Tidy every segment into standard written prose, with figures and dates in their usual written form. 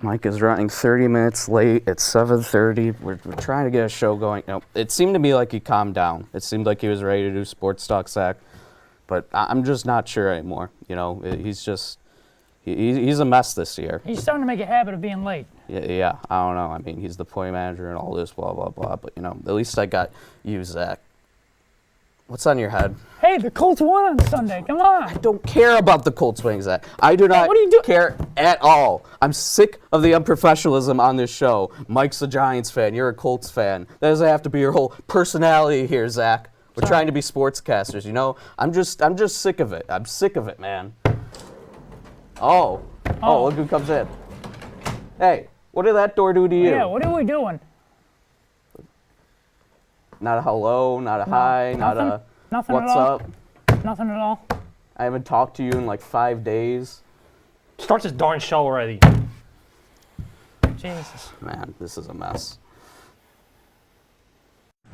Mike is running 30 minutes late. It's 7:30. We're trying to get a show going. It seemed to me like he calmed down. It seemed like he was ready to do sports talk, Zach. But I'm just not sure anymore. He's just he's a mess this year. He's starting to make a habit of being late. Yeah. I don't know. I mean, he's the play manager and all this, blah, blah, blah. But, at least I got you, Zach. What's on your head? Hey, the Colts won on Sunday. Come on. I don't care about the Colts winning, Zach. I do not care at all. I'm sick of the unprofessionalism on this show. Mike's a Giants fan. You're a Colts fan. That doesn't have to be your whole personality here, Zach. We're trying to be sportscasters, I'm just sick of it. I'm sick of it, man. Oh, look who comes in. Hey, what did that door do to you? Yeah, what are we doing? Not a hello, not a hi, not a nothing what's at all. up. Nothing at all. I haven't talked to you in like 5 days. Start this darn show already. Jesus. Man, this is a mess.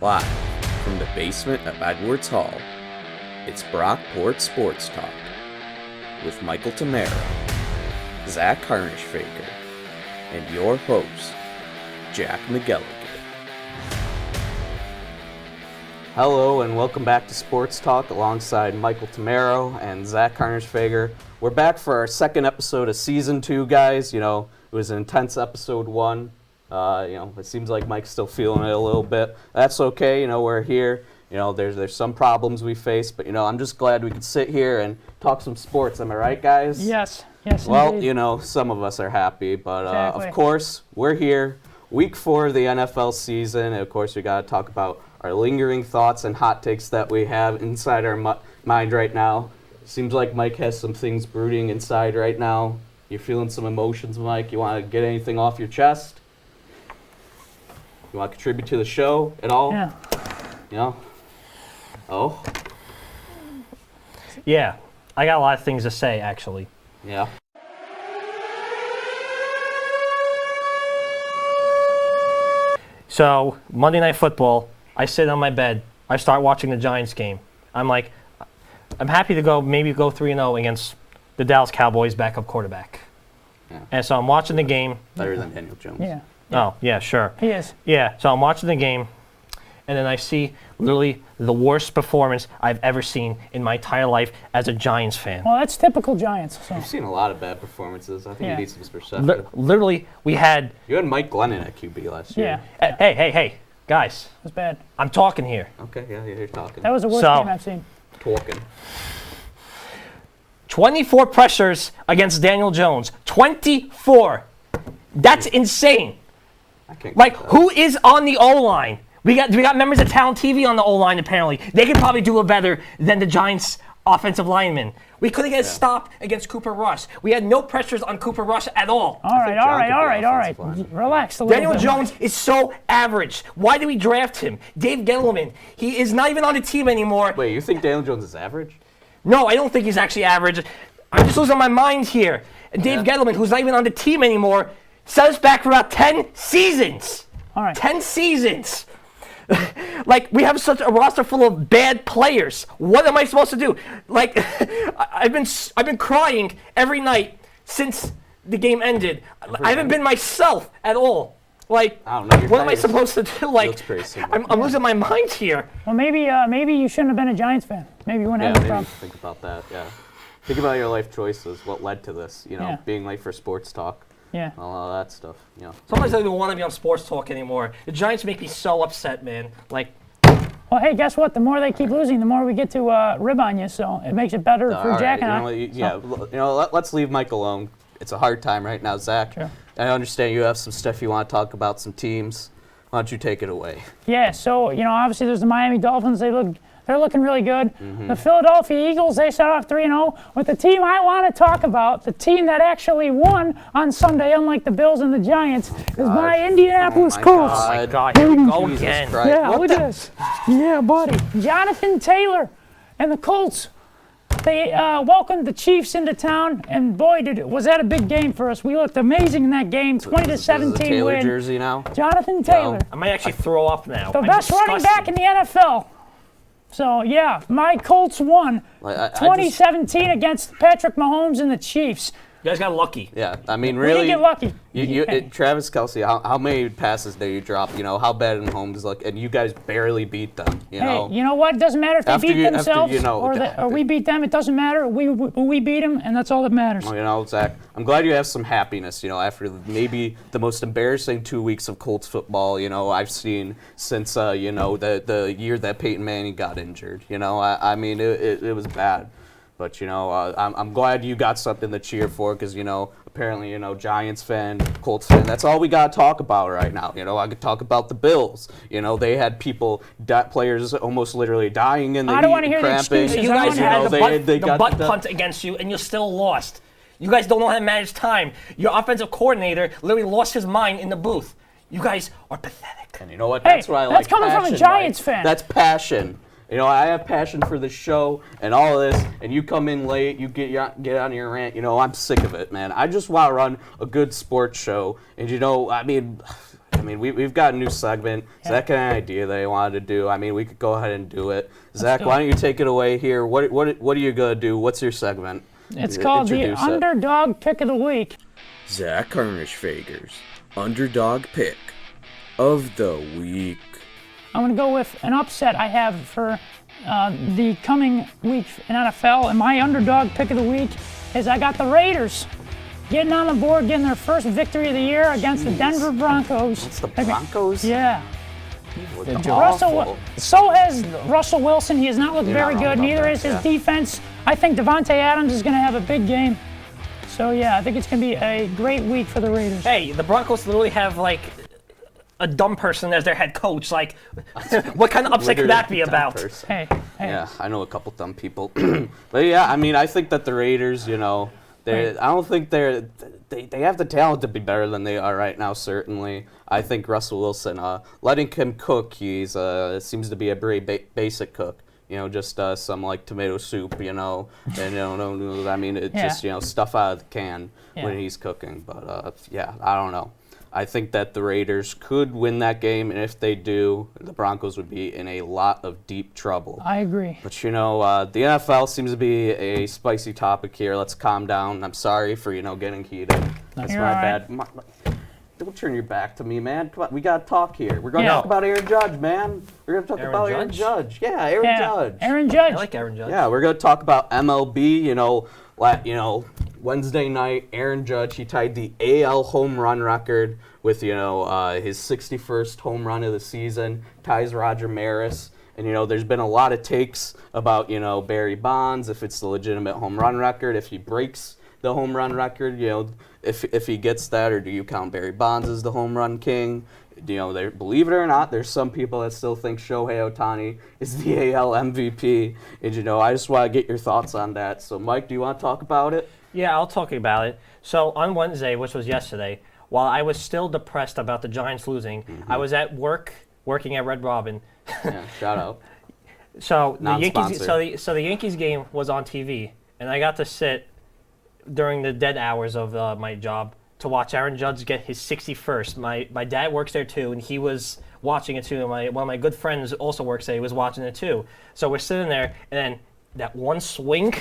Live from the basement of Edwards Hall, it's Brockport Sports Talk with Michael Tamara, Zach Harnischfaker, and your host, Jack McGilligan. Hello and welcome back to Sports Talk alongside Michael Tamaro and Zach Harnischfager. We're back for our second episode of Season 2, guys. It was an intense episode 1. It seems like Mike's still feeling it a little bit. That's okay, we're here. There's some problems we face, but, I'm just glad we could sit here and talk some sports. Am I right, guys? Yes, well, indeed. Some of us are happy, but Exactly. Of course, we're here. Week 4 of the NFL season, and of course, we got to talk about our lingering thoughts and hot takes that we have inside our mind right now. Seems like Mike has some things brooding inside right now. You're feeling some emotions, Mike. You want to get anything off your chest? You want to contribute to the show at all? Yeah. Oh? Yeah, I got a lot of things to say, actually. Yeah. So, Monday Night Football, I sit on my bed. I start watching the Giants game. I'm happy to go 3-0 against the Dallas Cowboys backup quarterback. Yeah. And so I'm watching the game. Better than Daniel Jones. Yeah. Oh, yeah, sure. He is. Yeah, so I'm watching the game, and then I see literally the worst performance I've ever seen in my entire life as a Giants fan. Well, that's typical Giants. So. You've seen a lot of bad performances. I think you need some perspective. Literally, we had... You had Mike Glennon at QB last year. Yeah. Hey, guys. It was bad. I'm talking here. Okay, yeah, you're talking. That was the worst game I've seen. Talking. 24 pressures against Daniel Jones. 24. That's insane. I can't who is on the O-line? We got members of Talent TV on the O-line, apparently. They could probably do it better than the Giants' offensive linemen. We couldn't get a stop against Cooper Rush. We had no pressures on Cooper Rush at all. All right. Relax a little Daniel bit. Jones is so average. Why did we draft him? Dave Gettleman, he is not even on the team anymore. Wait, you think Daniel Jones is average? No, I don't think he's actually average. I'm just losing my mind here. Dave Gettleman, who's not even on the team anymore, set us back for about 10 seasons. All right. 10 seasons. We have such a roster full of bad players. What am I supposed to do? I've been crying every night since the game ended. I haven't been myself at all. I don't know. What am I supposed to do? I'm losing my mind here. Well, maybe you shouldn't have been a Giants fan. Maybe you wouldn't have a problem. Think about that. Yeah. Think about your life choices. What led to this? Being late for sports talk. Yeah. All that stuff. Sometimes I don't want to be on sports talk anymore. The Giants make me so upset, man. Well, hey, guess what? The more they keep losing, the more we get to rib on you. So it makes it better for Jack and I. Let's leave Mike alone. It's a hard time right now, Zach. Sure. I understand you have some stuff you want to talk about, some teams. Why don't you take it away? Yeah. So obviously there's the Miami Dolphins. They're looking really good. Mm-hmm. The Philadelphia Eagles, they start off 3-0. With the team I want to talk about, the team that actually won on Sunday, unlike the Bills and the Giants, is my Indianapolis Colts. Oh, my God. Here we go again. Yeah, look at this. Yeah, buddy. Jonathan Taylor and the Colts, they welcomed the Chiefs into town, and boy, was that a big game for us. We looked amazing in that game, 20-17 Taylor win. Jersey now? Jonathan Taylor. I might actually throw up now. The best running back in the NFL. So, yeah, my Colts won 2017 against Patrick Mahomes and the Chiefs. You guys got lucky. Yeah, I mean, We really. didn't get lucky. Travis Kelce, how many passes did you drop? You know, how bad in Holmes like, and you guys barely beat them. You know. Hey, you know what? It doesn't matter if they After beat you- after themselves you know- or we beat them. It doesn't matter. We beat them, and that's all that matters. You know, Zach, I'm glad you have some happiness, you know, after maybe the most embarrassing 2 weeks of Colts football, you know, I've seen since, you know, the year that Peyton Manning got injured. You know, I mean, it was bad. But, you know, I'm glad you got something to cheer for because, you know, apparently, you know, Giants fan, Colts fan, that's all we got to talk about right now. You know, I could talk about the Bills. You know, they had players almost literally dying in the heat. I don't want to hear the cramping. excuses. You guys I had don't the wanna- butt punt against you, and you still lost. You guys don't know how to manage time. Your offensive coordinator literally lost his mind in the booth. You guys are pathetic. And you know what? Hey, That's what I that's like. coming from a passion, Giants Mike. fan. That's passion. You know, I have passion for the show and all of this, and you come in late, you get on your rant. You know, I'm sick of it, man. I just want to run a good sports show, and you know, I mean, we've got a new segment. Zach had an idea that he wanted to do. I mean, we could go ahead and do it. Zach, why don't you take it away here? What are you gonna do? What's your segment? It's called the Introduce it. Underdog Pick of the Week. Zach Harnischfager's Underdog Pick of the Week. I'm going to go with an upset I have for the coming week in NFL. And my underdog pick of the week is I got the Raiders getting on the board, getting their first victory of the year against the Denver Broncos. It's the Broncos. Yeah. Awful. So has Russell Wilson. He has not looked You're very not wrong good. about Neither that, is his yeah. defense. I think Devontae Adams is going to have a big game. So, yeah, I think it's going to be a great week for the Raiders. Hey, the Broncos literally have like a dumb person as their head coach. Like, what kind of upset could that be Literally dumb about? person. Hey. Yeah, I know a couple dumb people. But yeah, I mean, I think that the Raiders, you know, I don't think they have the talent to be better than they are right now, certainly. I think Russell Wilson, letting him cook, he's seems to be a very basic cook. You know, just some like tomato soup, you know, and I mean, it's just, you know, stuff out of the can when he's cooking. But yeah, I don't know. I think that the Raiders could win that game, and if they do, the Broncos would be in a lot of deep trouble. I agree. But, you know, the NFL seems to be a spicy topic here. Let's calm down. I'm sorry for, you know, getting heated. That's You're my all right. bad. Don't turn your back to me, man. Come on, we got to talk here. We're going to Yeah. talk about Aaron Judge, man. We're going to talk Aaron about Aaron Judge? Judge. Yeah, Aaron Judge. Aaron Judge. I like Aaron Judge. Yeah, we're going to talk about MLB. You know, Wednesday night, Aaron Judge, he tied the AL home run record with, you know, his 61st home run of the season, ties Roger Maris. And, you know, there's been a lot of takes about, you know, Barry Bonds, if it's the legitimate home run record, if he breaks the home run record, you know, if he gets that, or do you count Barry Bonds as the home run king? You know, believe it or not, there's some people that still think Shohei Ohtani is the AL MVP. And, you know, I just want to get your thoughts on that. So, Mike, do you want to talk about it? Yeah, I'll talk about it. So on Wednesday, which was yesterday, while I was still depressed about the Giants losing, I was at work working at Red Robin. Yeah, shout out. So the Non-sponsor. Yankees, so the Yankees game was on TV, and I got to sit during the dead hours of my job to watch Aaron Judge get his 61st. My dad works there too, and he was watching it too. And one of my good friends also works there. He was watching it too. So we're sitting there, and then that one swing,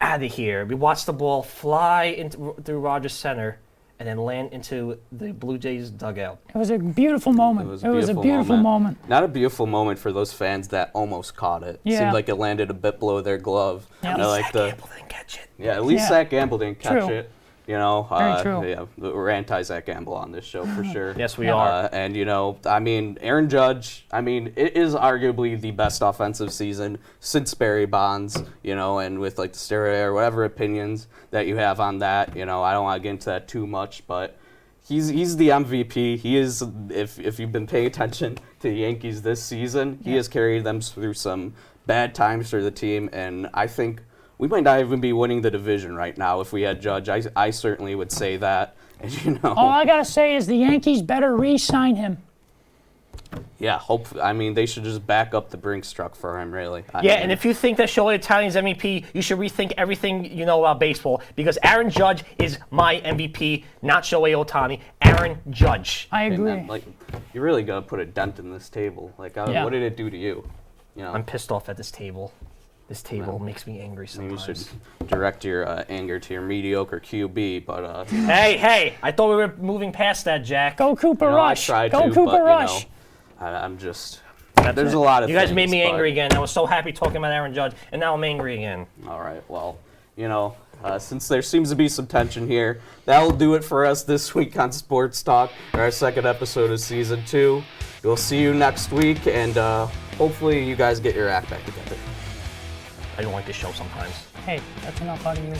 out of here. We watched the ball fly through Rogers Center and then land into the Blue Jays dugout. It was a beautiful moment. It was a beautiful moment. Not a beautiful moment for those fans that almost caught it. Yeah. Seemed like it landed a bit below their glove. Yeah. They're like Gamble didn't catch it. Yeah, at least Yeah. Zach Gamble didn't catch True. it. You know, Very true. Yeah, we're anti-Zach Gamble on this show for sure. Yes, we are. And, you know, I mean, Aaron Judge, I mean, it is arguably the best offensive season since Barry Bonds, you know, and with, like, the steroid or whatever opinions that you have on that, you know, I don't want to get into that too much, but he's the MVP. He is, if you've been paying attention to the Yankees this season, he has carried them through some bad times for the team, and I think we might not even be winning the division right now if we had Judge. I certainly would say that. And, you know, All I got to say is the Yankees better re-sign him. yeah, I mean, they should just back up the Brinks truck for him, really. I Yeah, mean, and if you think that Shohei Ohtani's MVP, you should rethink everything you know about baseball because Aaron Judge is my MVP, not Shohei Ohtani. Aaron Judge. I and agree. then, like, you really got to put a dent in this table. Like, Yeah. what did it do to you? You know, I'm pissed off at this table. This table makes me angry Maybe you sometimes. should direct your anger to your mediocre QB, but Hey! I thought we were moving past that, Jack. Go Cooper I Rush. tried Go to, Cooper but, Rush. I'm just. There's a lot of You guys things, made me but- angry again. I was so happy talking about Aaron Judge, and now I'm angry again. All right, well, since there seems to be some tension here, that'll do it for us this week on Sports Talk, our second episode of Season 2. We'll see you next week, and hopefully you guys get your act back together. I don't like this show sometimes. Hey, that's enough out of you.